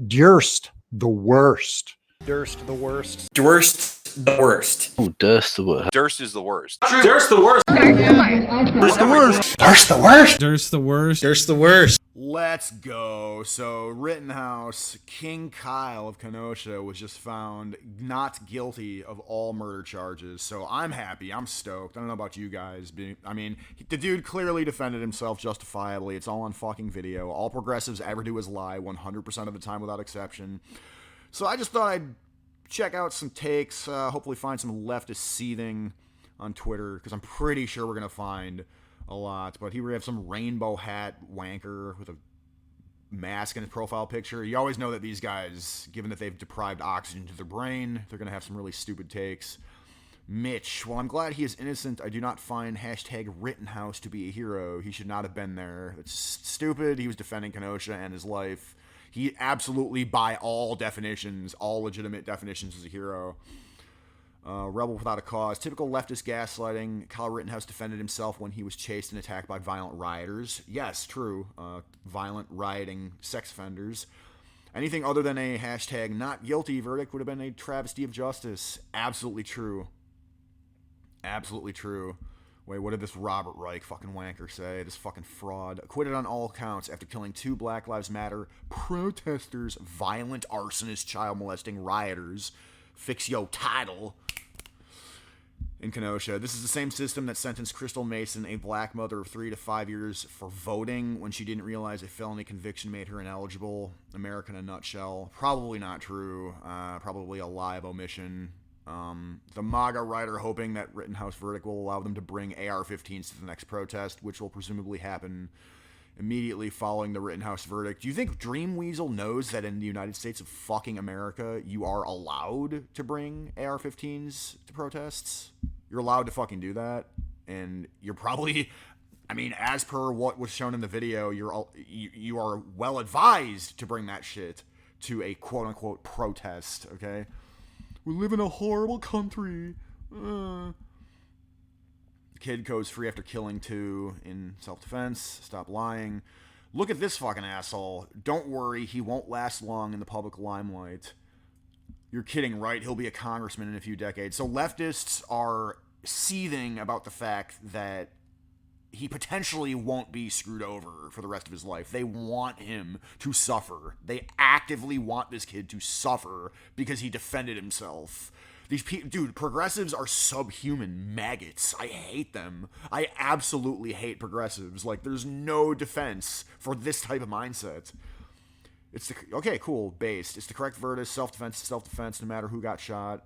Durst, the worst. Durst, the worst. Durst, the worst. Oh, Durst, the worst. Durst is the worst. Durst, the worst. Durst, the worst. Durst, the worst. Durst the worst. Durst, the worst. Let's go. So, Rittenhouse, King Kyle of Kenosha, was just found not guilty of all murder charges. So, I'm happy. I'm stoked. I don't know about you guys. The dude clearly defended himself justifiably. It's all on fucking video. All progressives ever do is lie 100% of the time without exception. So, I just thought I'd check out some takes, hopefully find some Leftists Seething on Twitter, because I'm pretty sure we're going to find a lot. But here we have some rainbow hat wanker with a mask in his profile picture. You always know that these guys, given that they've deprived oxygen to their brain, they're going to have some really stupid takes. Mitch, while I'm glad he is innocent, I do not find hashtag Rittenhouse to be a hero. He should not have been there. It's stupid. He was defending Kenosha and his life. He absolutely, by all definitions, all legitimate definitions, is a hero. Rebel without a cause. Typical leftist gaslighting. Kyle Rittenhouse defended himself when he was chased and attacked by violent rioters. Yes, true. Violent, rioting sex offenders. Anything other than a hashtag not guilty verdict would have been a travesty of justice. Absolutely true. Absolutely true. Wait, what did this Robert Reich fucking wanker say? This fucking fraud. Acquitted on all counts after killing 2 Black Lives Matter protesters, violent arsonist, child molesting rioters. Fix yo title. In Kenosha. This is the same system that sentenced Crystal Mason, a black mother of 3 to 5 years, for voting when she didn't realize a felony conviction made her ineligible. America in a nutshell. Probably not true. Probably a lie of omission. The MAGA writer hoping that Rittenhouse verdict will allow them to bring AR-15s to the next protest, which will presumably happen immediately following the Rittenhouse verdict. Do you think Dream Weasel knows that in the United States of fucking America, you are allowed to bring AR-15s to protests? You're allowed to fucking do that, and you're probably, as per what was shown in the video, you are well advised to bring that shit to a quote-unquote protest, okay? We live in a horrible country. Kid goes free after killing 2 in self-defense. Stop lying. Look at this fucking asshole. Don't worry, he won't last long in the public limelight. You're kidding, right? He'll be a congressman in a few decades. So leftists are seething about the fact that he potentially won't be screwed over for the rest of his life. They want him to suffer. They actively want this kid to suffer because he defended himself. These people, dude, progressives are subhuman maggots. I hate them. I absolutely hate progressives. Like, there's no defense for this type of mindset. Okay, cool, based. It's the correct verdict. Self-defense, no matter who got shot.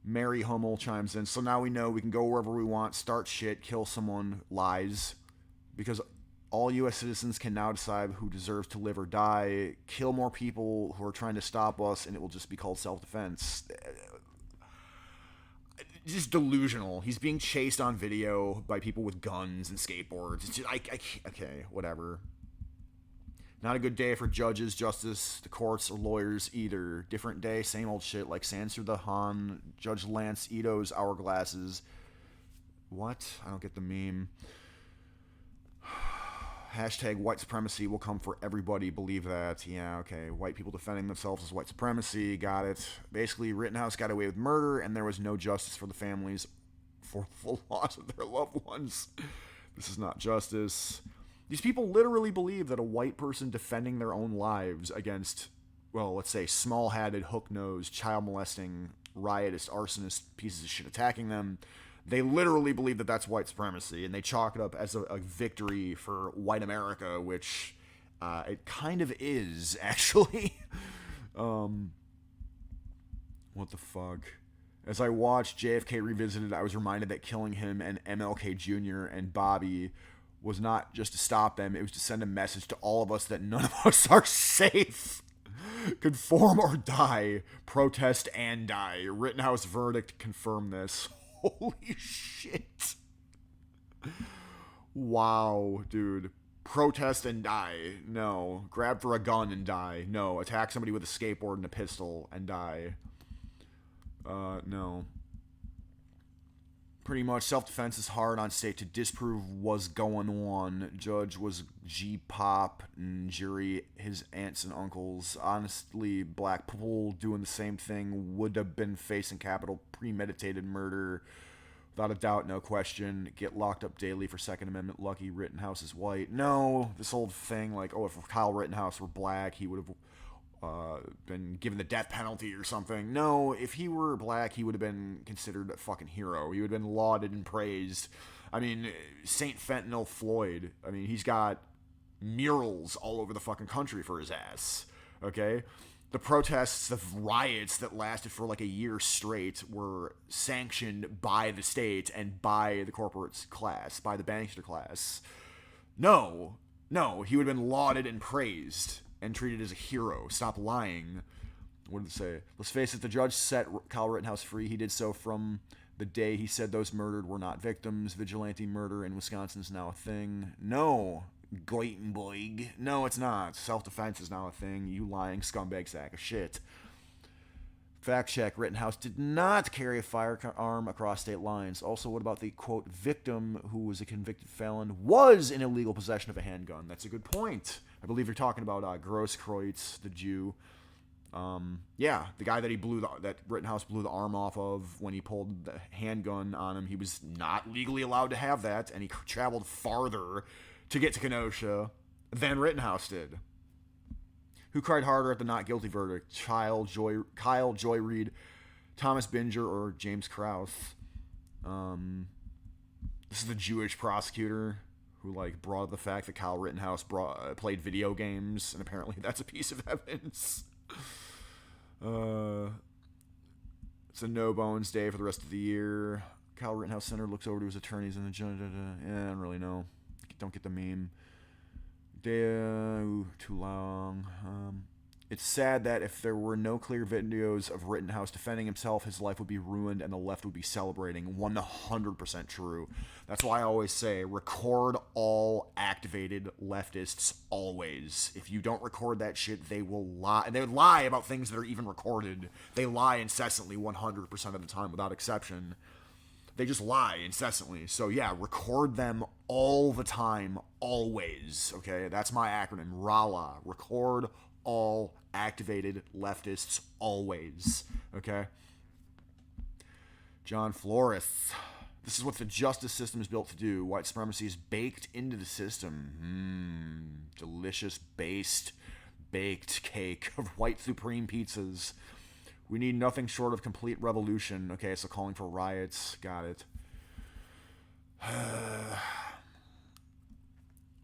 Mary Hummel chimes in. So now we know we can go wherever we want, start shit, kill someone, lies. Because all U.S. citizens can now decide who deserves to live or die. Kill more people who are trying to stop us, and it will just be called self-defense. Just delusional. He's being chased on video by people with guns and skateboards. It's just, okay, whatever. Not a good day for judges, justice, the courts, or lawyers either. Different day, same old shit, like Sansur the Han, Judge Lance Ito's hourglasses. What? I don't get the meme. Hashtag white supremacy will come for everybody. Believe that. Yeah, okay. White people defending themselves as white supremacy. Got it. Basically, Rittenhouse got away with murder, and there was no justice for the families for the loss of their loved ones. This is not justice. These people literally believe that a white person defending their own lives against, well, let's say, small-hatted, hook-nosed, child-molesting, riotous, arsonist pieces of shit attacking them, they literally believe that that's white supremacy, and they chalk it up as a victory for white America, which it kind of is, actually. What the fuck? As I watched JFK Revisited, I was reminded that killing him and MLK Jr. and Bobby was not just to stop them, it was to send a message to all of us that none of us are safe. Conform or die. Protest and die. Rittenhouse verdict confirm this. Holy shit. Wow, dude. Protest and die. No. Grab for a gun and die. No. Attack somebody with a skateboard and a pistol and die. No. Pretty much, self-defense is hard on state to disprove what's going on. Judge was G-pop, and jury his aunts and uncles. Honestly, black people doing the same thing would have been facing capital premeditated murder. Without a doubt, no question. Get locked up daily for Second Amendment. Lucky Rittenhouse is white. No, this old thing like, oh, if Kyle Rittenhouse were black, he would have been given the death penalty or something. No, if he were black, he would have been considered a fucking hero. He would have been lauded and praised. I mean, Saint Fentanyl Floyd. I mean, he's got murals all over the fucking country for his ass. Okay? The protests, the riots that lasted for like a year straight were sanctioned by the state and by the corporate class, by the bankster class. No, he would have been lauded and praised and treated as a hero. Stop lying. What did it say? Let's face it, the judge set Kyle Rittenhouse free. He did so from the day he said those murdered were not victims. Vigilante murder in Wisconsin is now a thing. No, Gleitenboig. No, it's not. Self-defense is now a thing. You lying scumbag sack of shit. Fact check, Rittenhouse did not carry a firearm across state lines. Also, what about the, quote, victim who was a convicted felon was in illegal possession of a handgun? That's a good point. I believe you're talking about Grosskreutz, the Jew. Yeah, the guy that that Rittenhouse blew the arm off of when he pulled the handgun on him. He was not legally allowed to have that, and he traveled farther to get to Kenosha than Rittenhouse did. Who cried harder at the not guilty verdict? Kyle Joy Reid, Thomas Binger, or James Krause? This is the Jewish prosecutor who brought up the fact that Kyle Rittenhouse played video games, and apparently that's a piece of evidence. It's a no bones day for the rest of the year. Kyle Rittenhouse Center looks over to his attorneys and the judge. Yeah, I don't really know. Don't get the meme. Too long. It's sad that if there were no clear videos of Rittenhouse defending himself, his life would be ruined and the left would be celebrating. 100% true. That's why I always say, record all activated leftists always. If you don't record that shit, they will lie. And they lie about things that are even recorded. They lie incessantly 100% of the time without exception. They just lie incessantly. So yeah, record them all the time, always. Okay, that's my acronym, RALA. Record all activated leftists always. Okay. John Flores. This is what the justice system is built to do. White supremacy is baked into the system. Delicious baked cake of white supreme pizzas. We need nothing short of complete revolution. Okay, so calling for riots. Got it.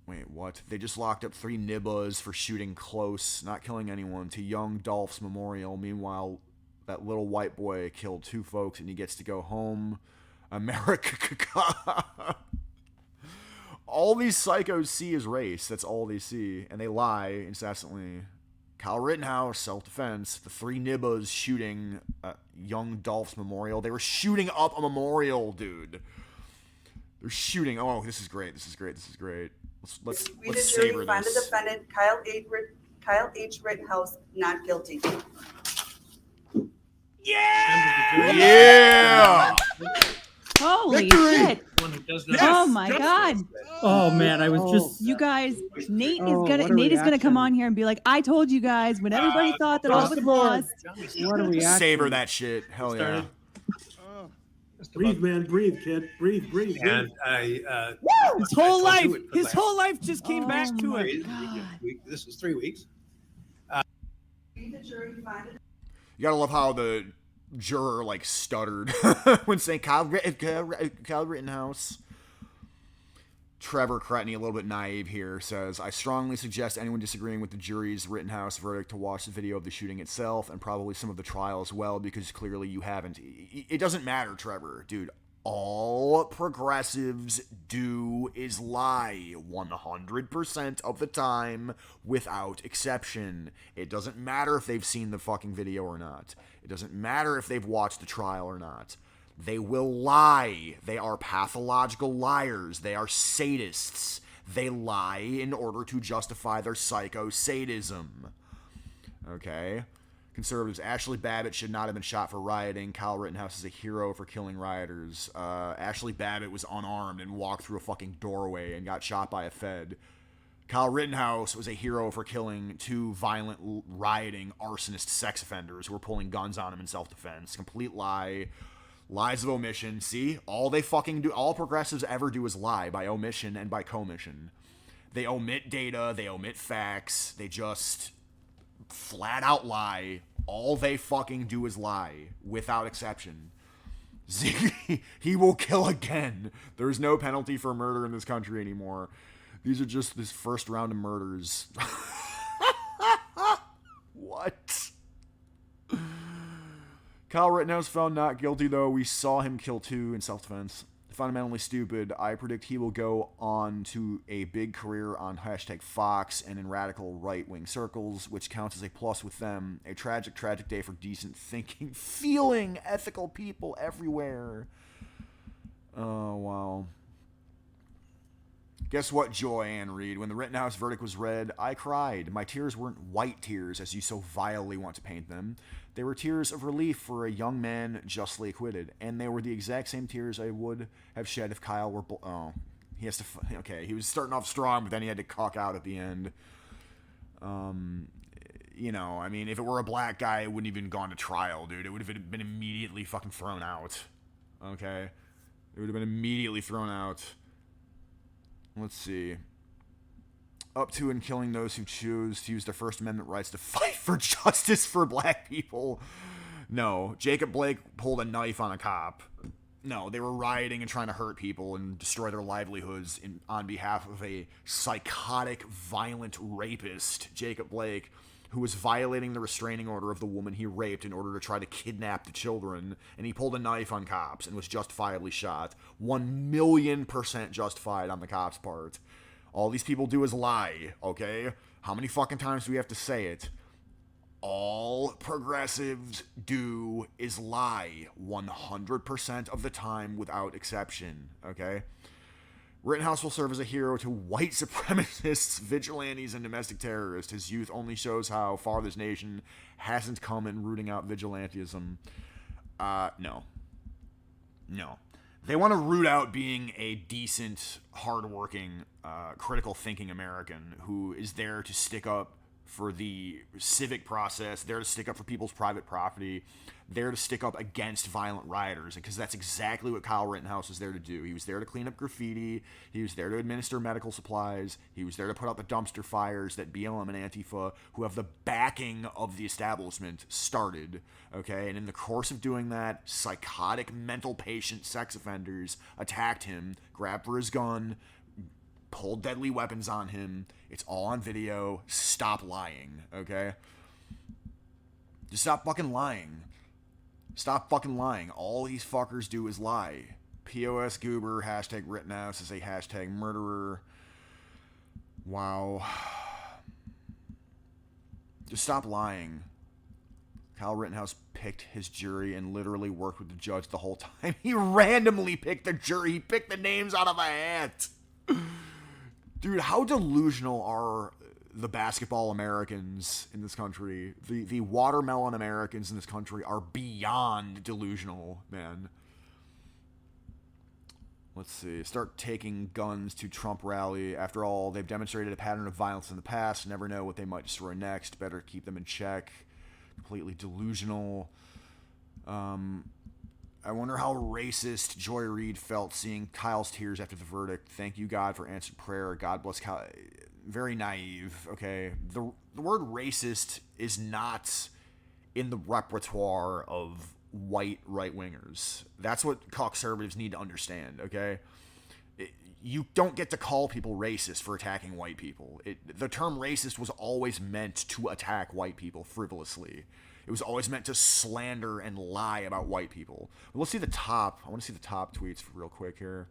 Wait, what? They just locked up 3 nibbas for shooting close, not killing anyone, to young Dolph's memorial. Meanwhile, that little white boy killed 2 folks and he gets to go home. America. All these psychos see is race. That's all they see. And they lie incessantly. Kyle Rittenhouse, self-defense. The 3 nibbas shooting young Dolph's memorial. They were shooting up a memorial, dude. They're shooting. Oh, this is great. Let's savor find the this. defendant, Kyle H. Rittenhouse, not guilty. Yeah! Holy Victory! shit. Oh my God. Oh man, I was just. You guys, Nate is what a gonna come reaction. on here and be like, I told you guys when everybody thought that all was lost. What a reaction. Savor that shit. Hell yeah. Breathe, man. Breathe, kid. Breathe. And His whole life just came back to it. This was 3 weeks. The jury find it. You gotta love how the juror stuttered when saying Kyle Rittenhouse. Trevor Cretney, a little bit naive here, says, I strongly suggest anyone disagreeing with the jury's Rittenhouse verdict to watch the video of the shooting itself and probably some of the trial as well, because clearly you haven't. It doesn't matter, Trevor. Dude, all progressives do is lie 100% of the time without exception. It doesn't matter if they've seen the fucking video or not. It doesn't matter if they've watched the trial or not. They will lie. They are pathological liars. They are sadists. They lie in order to justify their psycho-sadism. Okay? Conservatives, Ashley Babbitt should not have been shot for rioting. Kyle Rittenhouse is a hero for killing rioters. Ashley Babbitt was unarmed and walked through a fucking doorway and got shot by a Fed. Kyle Rittenhouse was a hero for killing 2 violent, rioting, arsonist sex offenders who were pulling guns on him in self-defense. Complete lie. Lies of omission. See? All they fucking do, all progressives ever do is lie by omission and by commission. They omit data, they omit facts, they just flat out lie. All they fucking do is lie, without exception. He will kill again. There's no penalty for murder in this country anymore. These are just this first round of murders. What? Kyle Rittenhouse found not guilty, though. We saw him kill 2 in self-defense. Fundamentally stupid. I predict he will go on to a big career on #Fox and in radical right-wing circles, which counts as a plus with them. A tragic, tragic day for decent thinking, feeling, ethical people everywhere. Oh, wow. Guess what, Joanne Reed? When the Rittenhouse verdict was read, I cried. My tears weren't white tears, as you so vilely want to paint them. They were tears of relief for a young man justly acquitted, and they were the exact same tears I would have shed if Kyle were... he has to... Okay, he was starting off strong, but then he had to cuck out at the end. You know, I mean, if it were a black guy, it wouldn't even gone to trial, dude. It would have been immediately fucking thrown out. Okay? It would have been immediately thrown out. Let's see. Up to and killing those who choose to use their First Amendment rights to fight for justice for black people. No. Jacob Blake pulled a knife on a cop. No, they were rioting and trying to hurt people and destroy their livelihoods on behalf of a psychotic, violent rapist, Jacob Blake, who was violating the restraining order of the woman he raped in order to try to kidnap the children, and he pulled a knife on cops and was justifiably shot. 1,000,000% justified on the cops' part. All these people do is lie, okay? How many fucking times do we have to say it? All progressives do is lie 100% of the time without exception, okay? Rittenhouse will serve as a hero to white supremacists, vigilantes, and domestic terrorists. His youth only shows how far this nation hasn't come in rooting out vigilantism. No. No. They want to root out being a decent, hardworking, critical thinking American who is there to stick up for the civic process, there to stick up for people's private property, there to stick up against violent rioters, because that's exactly what Kyle Rittenhouse was there to do. He was there to clean up graffiti, he was there to administer medical supplies, he was there to put out the dumpster fires that BLM and Antifa, who have the backing of the establishment, started, okay? And in the course of doing that, psychotic mental patient sex offenders attacked him, grabbed for his gun, pulled deadly weapons on him. It's all on video. Stop lying, okay? Just stop fucking lying. Stop fucking lying. All these fuckers do is lie. POS Goober, #Rittenhouse is a #murderer. Wow. Just stop lying. Kyle Rittenhouse picked his jury and literally worked with the judge the whole time. He randomly picked the jury. He picked the names out of a hat. Dude, how delusional are the basketball Americans in this country? The watermelon Americans in this country are beyond delusional, man. Let's see. Start taking guns to Trump rally. After all, they've demonstrated a pattern of violence in the past. Never know what they might destroy next. Better keep them in check. Completely delusional. I wonder how racist Joy Reid felt seeing Kyle's tears after the verdict. Thank you, God, for answered prayer. God bless Kyle. Very naive, okay? The word racist is not in the repertoire of white right-wingers. That's what conservatives need to understand, okay? You don't get to call people racist for attacking white people. The term racist was always meant to attack white people frivolously. It was always meant to slander and lie about white people. But let's see the top. I want to see the top tweets real quick here.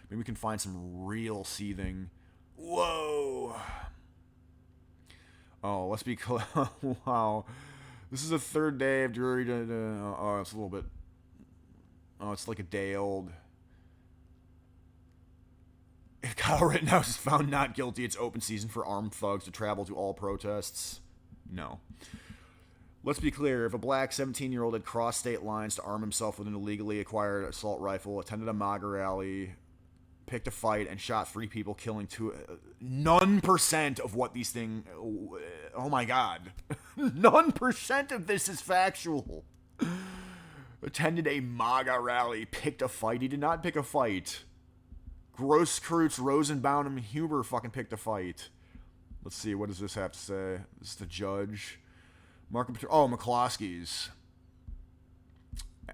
Maybe we can find some real seething. Whoa. Oh, let's be clear. Wow. This is the third day of jury. Oh, it's a little bit. Oh, it's like a day old. If Kyle Rittenhouse is found not guilty, it's open season for armed thugs to travel to all protests. No. Let's be clear, if a black 17-year-old had crossed state lines to arm himself with an illegally acquired assault rifle, attended a MAGA rally, picked a fight, and shot 3 people, killing 2... none percent of what these things... Oh my god. None percent of this is factual. Attended a MAGA rally, picked a fight. He did not pick a fight. Grosskreutz, Rosenbaum, and Huber fucking picked a fight. Let's see, what does this have to say? This is the judge. Mark and McCloskey's.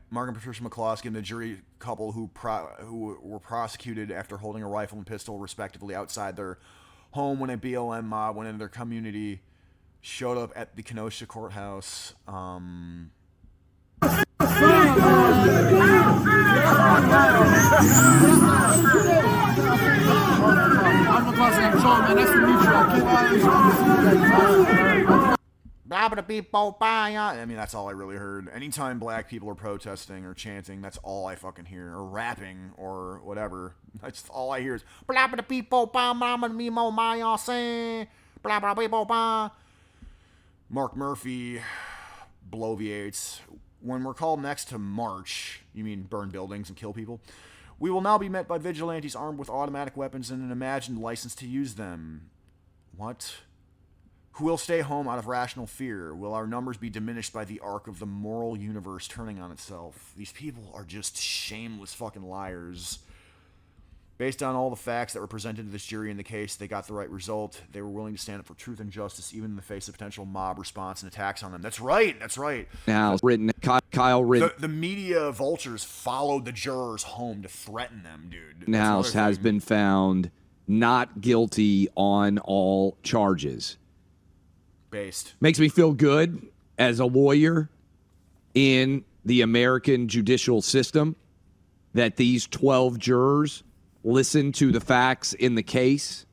Mark and Patricia McCloskey and the jury couple who were prosecuted after holding a rifle and pistol, respectively, outside their home when a BLM mob went into their community, showed up at the Kenosha courthouse. I mean, that's all I really heard. Anytime black people are protesting or chanting, that's all I fucking hear. Or rapping or whatever. That's all I hear is Mark Murphy bloviates. When we're called next to march, you mean burn buildings and kill people, we will now be met by vigilantes armed with automatic weapons and an imagined license to use them. What? Who will stay home out of rational fear? Will our numbers be diminished by the arc of the moral universe turning on itself? These people are just shameless fucking liars. Based on all the facts that were presented to this jury in the case, they got the right result. They were willing to stand up for truth and justice, even in the face of potential mob response and attacks on them. That's right. That's right. Now, Kyle Rittenhouse. The media vultures followed the jurors home to threaten them, dude. Rittenhouse has been found not guilty on all charges. Based. Makes me feel good as a lawyer in the American judicial system that these 12 jurors listened to the facts in the case.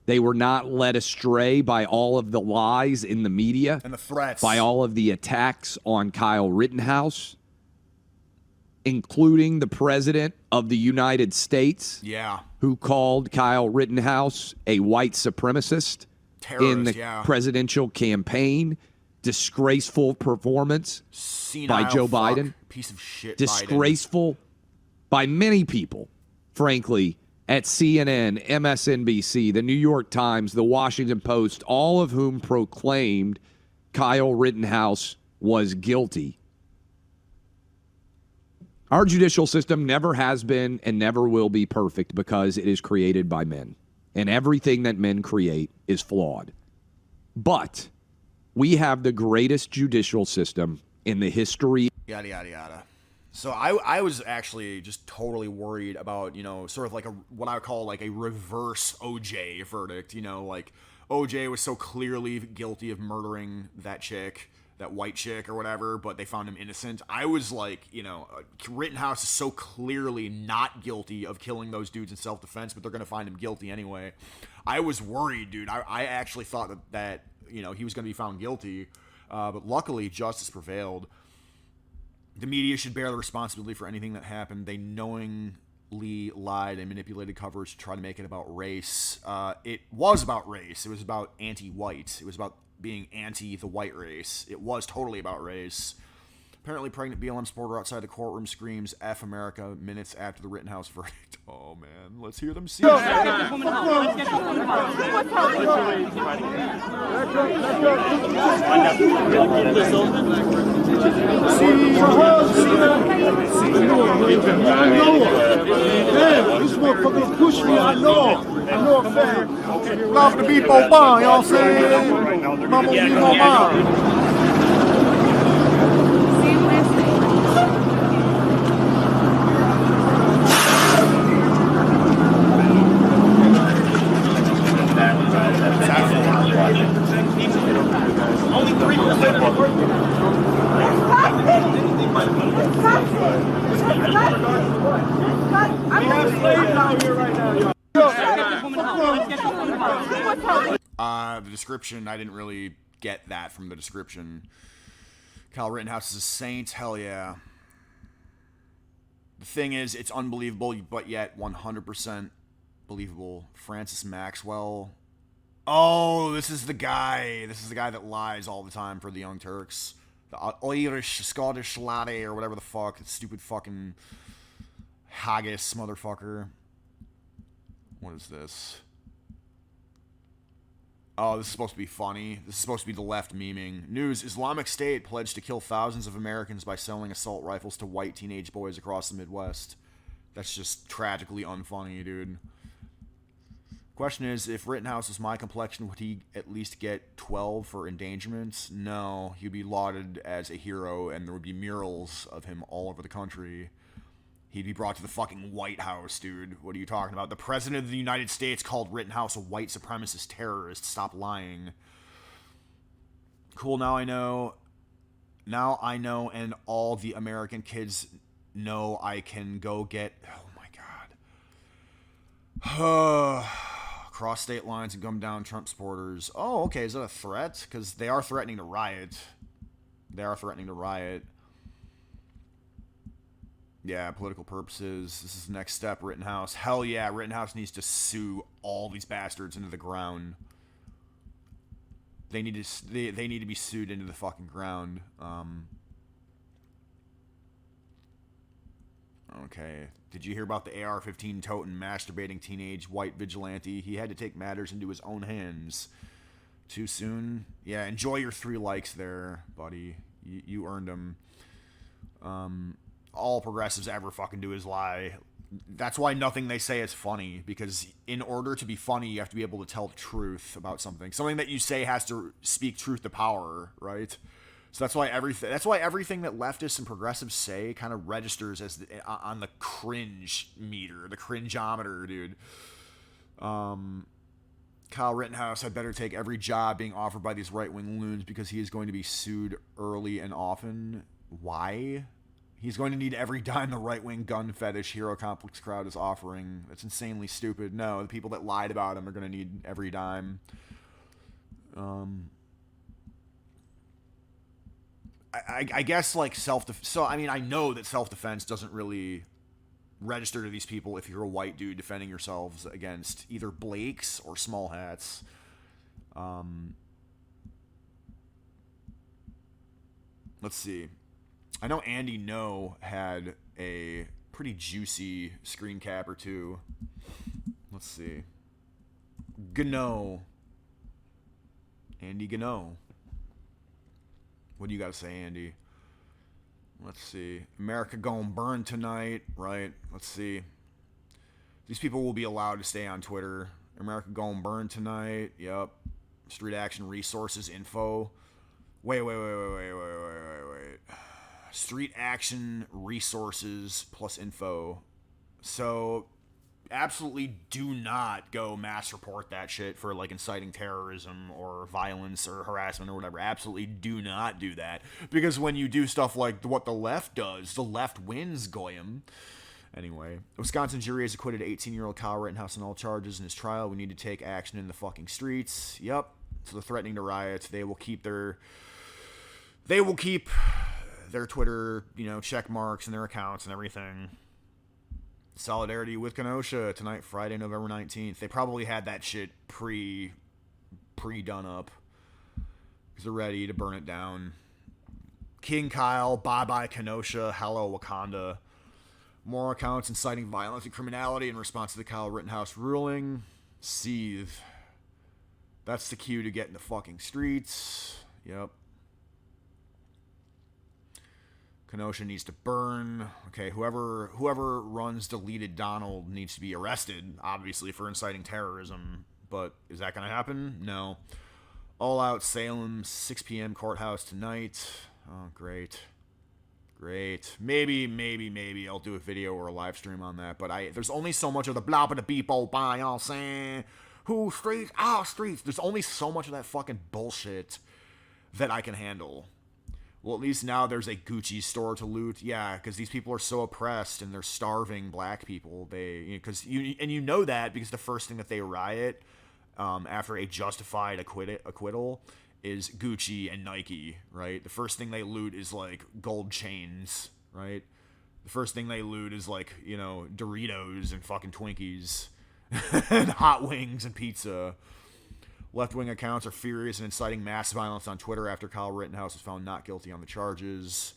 They were not led astray by all of the lies in the media and the threats, by all of the attacks on Kyle Rittenhouse, including the president of the United States, who called Kyle Rittenhouse a white supremacist in the presidential campaign. Disgraceful performance by Joe Biden. Piece of shit. Disgraceful by many people, frankly, at CNN, MSNBC, the New York Times, the Washington Post, all of whom proclaimed Kyle Rittenhouse was guilty. Our judicial system never has been and never will be perfect because it is created by men. And everything that men create is flawed. But we have the greatest judicial system in the history. Yada, yada, yada. So I was actually just totally worried about, sort of like what I would call like a reverse OJ verdict. like OJ was so clearly guilty of murdering that chick, that white chick or whatever, but they found him innocent. I was like, Rittenhouse is so clearly not guilty of killing those dudes in self-defense, but they're going to find him guilty anyway. I was worried, dude. I actually thought that he was going to be found guilty, but luckily justice prevailed. The media should bear the responsibility for anything that happened. They knowingly lied and manipulated coverage to try to make it about race. It was about race. It was about anti-white. It was about being anti the white race. It was totally about race. Apparently, pregnant BLM supporter outside the courtroom screams "F America" minutes after the Rittenhouse verdict. Oh man, let's hear them see it. This motherfucker push me. I know. Love to be Boban, y'all say? Mama be Boban. Only 3% of we have slaves out here right now, The description, I didn't really get that from the description. Kyle Rittenhouse is a saint, hell yeah. The thing is, it's unbelievable, but yet 100% believable. Francis Maxwell. Oh, this is the guy. This is the guy that lies all the time for the Young Turks. The Irish, Scottish laddie, or whatever the fuck. Stupid fucking haggis motherfucker. What is this? Oh, this is supposed to be funny. This is supposed to be the left memeing. News: Islamic State pledged to kill thousands of Americans by selling assault rifles to white teenage boys across the Midwest. That's just tragically unfunny, dude. Question is, if Rittenhouse was my complexion, would he at least get 12 for endangerment? No, he'd be lauded as a hero, and there would be murals of him all over the country. He'd be brought to the fucking White House, dude. What are you talking about? The President of the United States called Rittenhouse a white supremacist terrorist. Stop lying. Cool, now I know. Now I know, and all the American kids know I can go get... Oh, my God. Cross state lines and gun down Trump supporters. Oh, okay, is that a threat? Because they are threatening to riot. They are threatening to riot. Yeah, political purposes. This is the next step, Rittenhouse. Hell yeah, Rittenhouse needs to sue all these bastards into the ground. They need to be sued into the fucking ground. Okay. Did you hear about the AR-15 toting masturbating teenage white vigilante? He had to take matters into his own hands. Too soon? Yeah, enjoy your 3 likes there, buddy. You earned them. All progressives ever fucking do is lie. That's why nothing they say is funny, because in order to be funny, you have to be able to tell the truth about something. Something that you say has to speak truth to power, right? So that's why everything that leftists and progressives say kind of registers as on the cringe meter, the cringeometer, dude. Kyle Rittenhouse had better take every job being offered by these right-wing loons because he is going to be sued early and often. Why? He's going to need every dime the right-wing gun fetish hero complex crowd is offering. That's insanely stupid. No, the people that lied about him are going to need every dime. I guess, like, self-defense... So, I mean, I know that self-defense doesn't really register to these people if you're a white dude defending yourselves against either Blakes or small hats. Let's see. I know Andy No had a pretty juicy screen cap or two. Let's see. Gano. Andy Gano. What do you got to say, Andy? Let's see. America gonna burn tonight, right? Let's see. These people will be allowed to stay on Twitter. America gonna burn tonight. Yep. Street Action Resources info. Wait. Street Action Resources plus info. So, absolutely do not go mass report that shit for, like, inciting terrorism or violence or harassment or whatever. Absolutely do not do that. Because when you do stuff like what the left does, the left wins, goyim. Anyway, Wisconsin jury has acquitted 18-year-old Kyle Rittenhouse on all charges in his trial. We need to take action in the fucking streets. Yep. So they're threatening to riot. They will keep their Twitter, check marks and their accounts and everything. Solidarity with Kenosha tonight, Friday, November 19th. They probably had that shit pre-done up because they're ready to burn it down. King Kyle, bye-bye Kenosha, hello Wakanda. More accounts inciting violence and criminality in response to the Kyle Rittenhouse ruling. Seethe. That's the cue to get in the fucking streets. Yep. Kenosha needs to burn. Okay, whoever runs deleted Donald needs to be arrested, obviously, for inciting terrorism. But is that going to happen? No. All Out Salem, 6 p.m. courthouse tonight. Oh, great. Great. Maybe I'll do a video or a live stream on that. But there's only so much of the blah blah beep oh bye, y'all saying. Who streets? Streets. There's only so much of that fucking bullshit that I can handle. Well, at least now there's a Gucci store to loot. Yeah, because these people are so oppressed and they're starving black people. You know that because the first thing that they riot after a justified acquittal is Gucci and Nike, right? The first thing they loot is, like, gold chains, right? The first thing they loot is, like, Doritos and fucking Twinkies and hot wings and pizza. Left-wing accounts are furious and inciting mass violence on Twitter after Kyle Rittenhouse was found not guilty on the charges.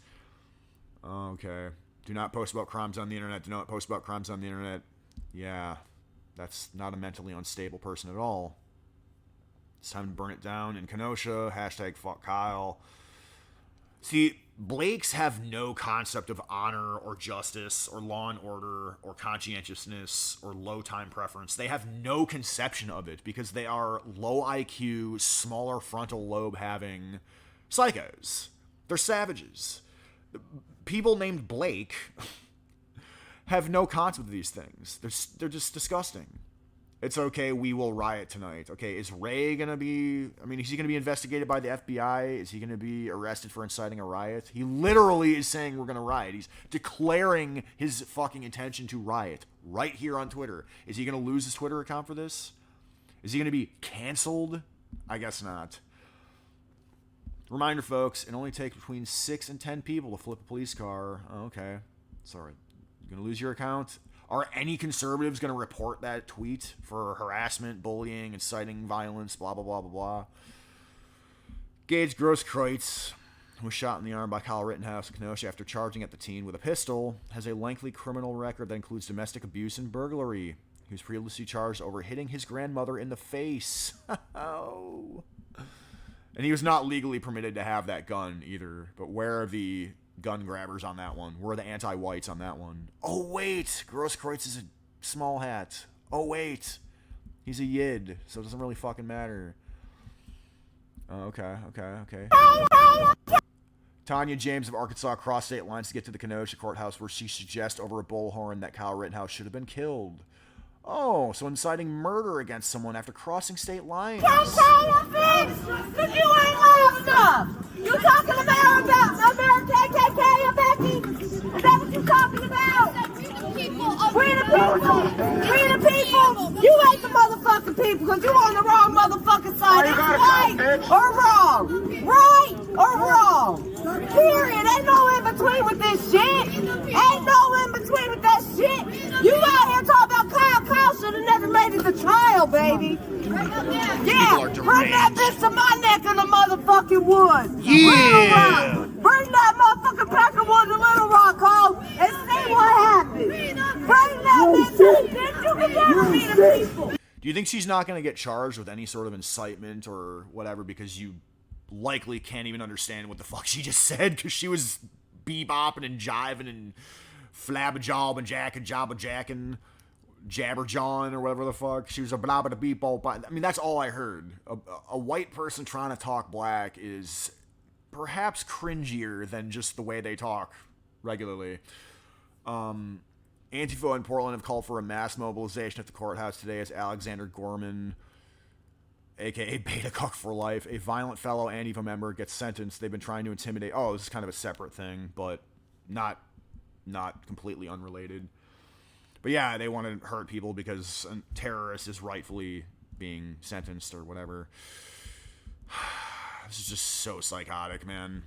Okay. Do not post about crimes on the internet. Do not post about crimes on the internet. Yeah. That's not a mentally unstable person at all. It's time to burn it down. In Kenosha, hashtag fuck Kyle. See, Blakes have no concept of honor or justice or law and order or conscientiousness or low time preference. They have no conception of it because they are low IQ, smaller frontal lobe having psychos. They're savages. People named Blake have no concept of these things. They're just disgusting. It's okay, we will riot tonight. Okay, is Ray gonna be... I mean, is he gonna be investigated by the FBI? Is he gonna be arrested for inciting a riot? He literally is saying we're gonna riot. He's declaring his fucking intention to riot right here on Twitter. Is he gonna lose his Twitter account for this? Is he gonna be canceled? I guess not. Reminder, folks, it only takes between 6 and 10 people to flip a police car. Oh, okay. Sorry. You're gonna lose your account? Are any conservatives going to report that tweet for harassment, bullying, inciting violence, blah, blah, blah, blah, blah? Gage Grosskreutz, who was shot in the arm by Kyle Rittenhouse in Kenosha after charging at the teen with a pistol, has a lengthy criminal record that includes domestic abuse and burglary. He was previously charged over hitting his grandmother in the face. Oh. And he was not legally permitted to have that gun either. But where are the gun grabbers on that one? Where are the anti-whites on that one? Oh, wait. Grosskreutz is a small hat. Oh, wait. He's a yid, so it doesn't really fucking matter. Oh, okay. Tanya James of Arkansas crossed state lines to get to the Kenosha courthouse where she suggests over a bullhorn that Kyle Rittenhouse should have been killed. Oh, so inciting murder against someone after crossing state lines. Can't say your face, because you ain't loud enough. You talking about KKK or Becky? Is that what you talking about? We the people. You ain't the motherfucking people, because you on the wrong motherfucking side. It's right or wrong. Period. Ain't no in between with this shit. Ain't no in between with that shit. You out here talking about Kyle should have never made it to trial, baby. Yeah, bring that bitch to my neck of the motherfucking wood. Yeah. Bring that motherfucking pack of wood to Little Rock home and see what happens. Bring that bitch to the bitch. You can never be the people. Do you think she's not going to get charged with any sort of incitement or whatever because you likely can't even understand what the fuck she just said because she was bebopping and jiving and flabba-job and jabba-jacking, jabber-jawing or whatever the fuck. She was a blabba-da-beep-bop. I mean, that's all I heard. A white person trying to talk black is perhaps cringier than just the way they talk regularly. Antifa in Portland have called for a mass mobilization at the courthouse today as Alexander Gorman, a.k.a. Beta Cuck for Life, a violent fellow Antifa member, gets sentenced. They've been trying to intimidate... Oh, this is kind of a separate thing, but not completely unrelated. But yeah, they want to hurt people because a terrorist is rightfully being sentenced or whatever. This is just so psychotic, man.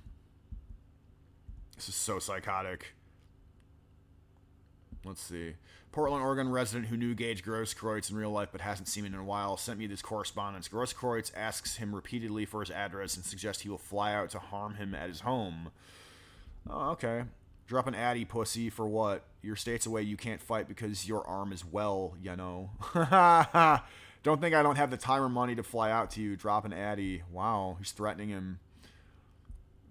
This is so psychotic. Let's see. Portland, Oregon resident who knew Gage Grosskreutz in real life but hasn't seen him in a while sent me this correspondence. Grosskreutz asks him repeatedly for his address and suggests he will fly out to harm him at his home. Oh, okay. Drop an addy, pussy, for what? Your state's away, you can't fight because your arm is well, you know. Don't think I don't have the time or money to fly out to you. Drop an addy. Wow, he's threatening him.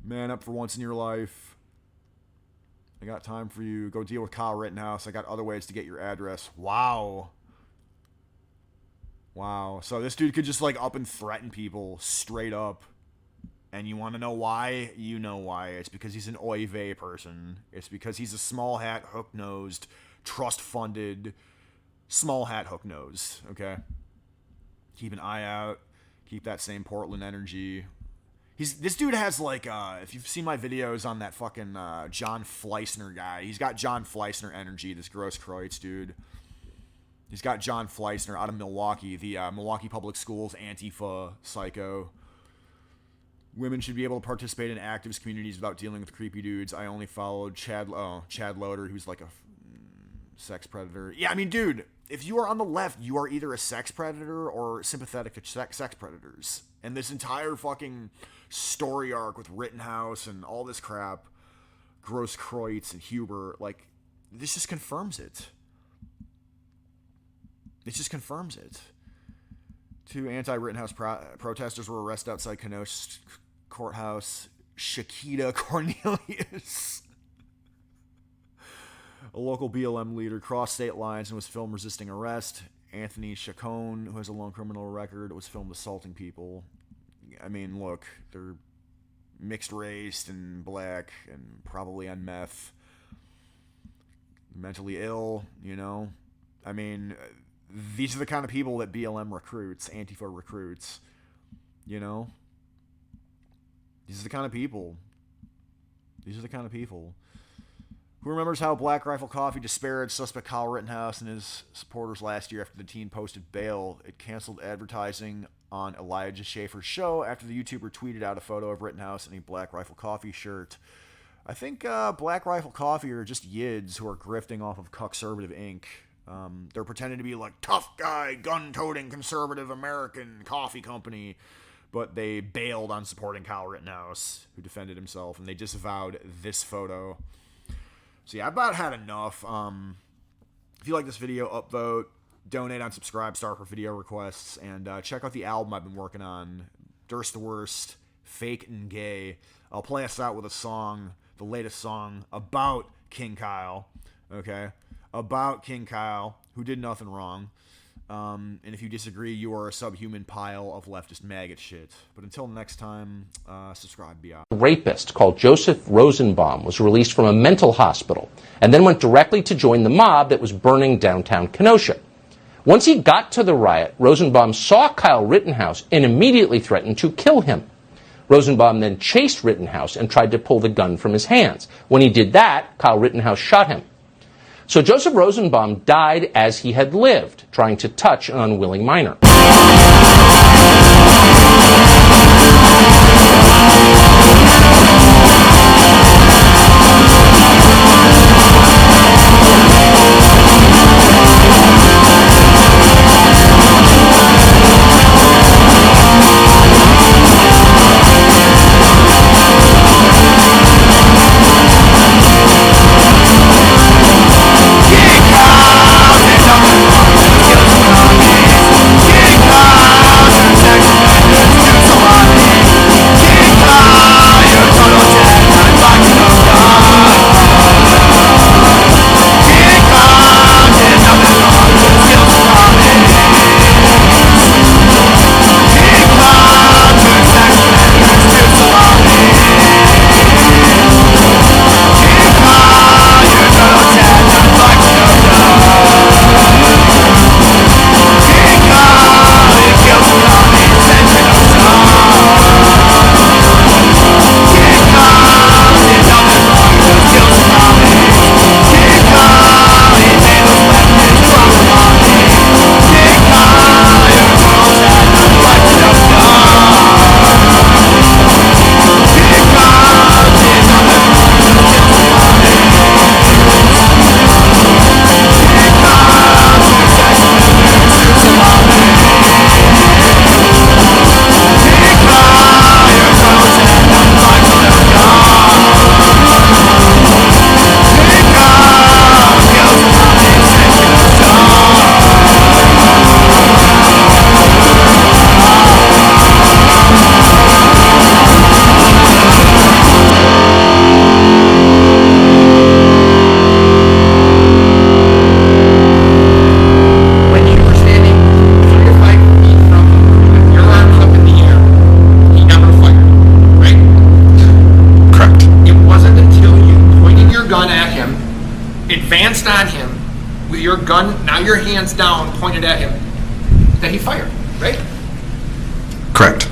Man up for once in your life. I got time for you. Go deal with Kyle Rittenhouse. I got other ways to get your address. Wow. Wow. So this dude could just like up and threaten people straight up. And you want to know why? You know why. It's because he's an oy vey person. It's because he's a small hat, hook-nosed, trust-funded, small hat, hook-nosed. Okay? Keep an eye out. Keep that same Portland energy. This dude has like, if you've seen my videos on that fucking John Fleisner guy, he's got John Fleisner energy, this Grosskreutz dude. He's got John Fleisner out of Milwaukee, the Milwaukee Public Schools Antifa psycho. Women should be able to participate in activist communities without dealing with creepy dudes. I only followed Chad Loader, who's like a sex predator. Yeah, I mean, dude, if you are on the left, you are either a sex predator or sympathetic to sex predators. And this entire fucking story arc with Rittenhouse and all this crap, Grosskreutz and Huber, like, this just confirms it. It just confirms it. 2 anti-Rittenhouse protesters were arrested outside Kenosha courthouse. Shakita Cornelius, a local BLM leader, crossed state lines and was filmed resisting arrest. Anthony Chacon, who has a long criminal record, was filmed assaulting people. I mean, look, they're mixed race and black and probably on meth. Mentally ill, you know? I mean, these are the kind of people that BLM recruits, Antifa recruits, you know? These are the kind of people. These are the kind of people. Who remembers how Black Rifle Coffee disparaged suspect Kyle Rittenhouse and his supporters last year after the teen posted bail? It canceled advertising on Elijah Schaefer's show after the YouTuber tweeted out a photo of Rittenhouse in a Black Rifle Coffee shirt. I think Black Rifle Coffee are just yids who are grifting off of Conservative Inc. They're pretending to be like tough guy, gun-toting, conservative American coffee company. But they bailed on supporting Kyle Rittenhouse, who defended himself, and they disavowed this photo. So yeah, I've about had enough. If you like this video, upvote, donate on Subscribestar for video requests, and check out the album I've been working on, Durst the Worst, Fake and Gay. I'll play us out with a song, the latest song about King Kyle, okay? About King Kyle, who did nothing wrong. And if you disagree, you are a subhuman pile of leftist maggot shit. But until next time, subscribe, be out. A rapist called Joseph Rosenbaum was released from a mental hospital and then went directly to join the mob that was burning downtown Kenosha. Once he got to the riot, Rosenbaum saw Kyle Rittenhouse and immediately threatened to kill him. Rosenbaum then chased Rittenhouse and tried to pull the gun from his hands. When he did that, Kyle Rittenhouse shot him. So Joseph Rosenbaum died as he had lived, trying to touch an unwilling minor. Advanced on him with your gun, now your hands down, pointed at him, that he fired, right? Correct.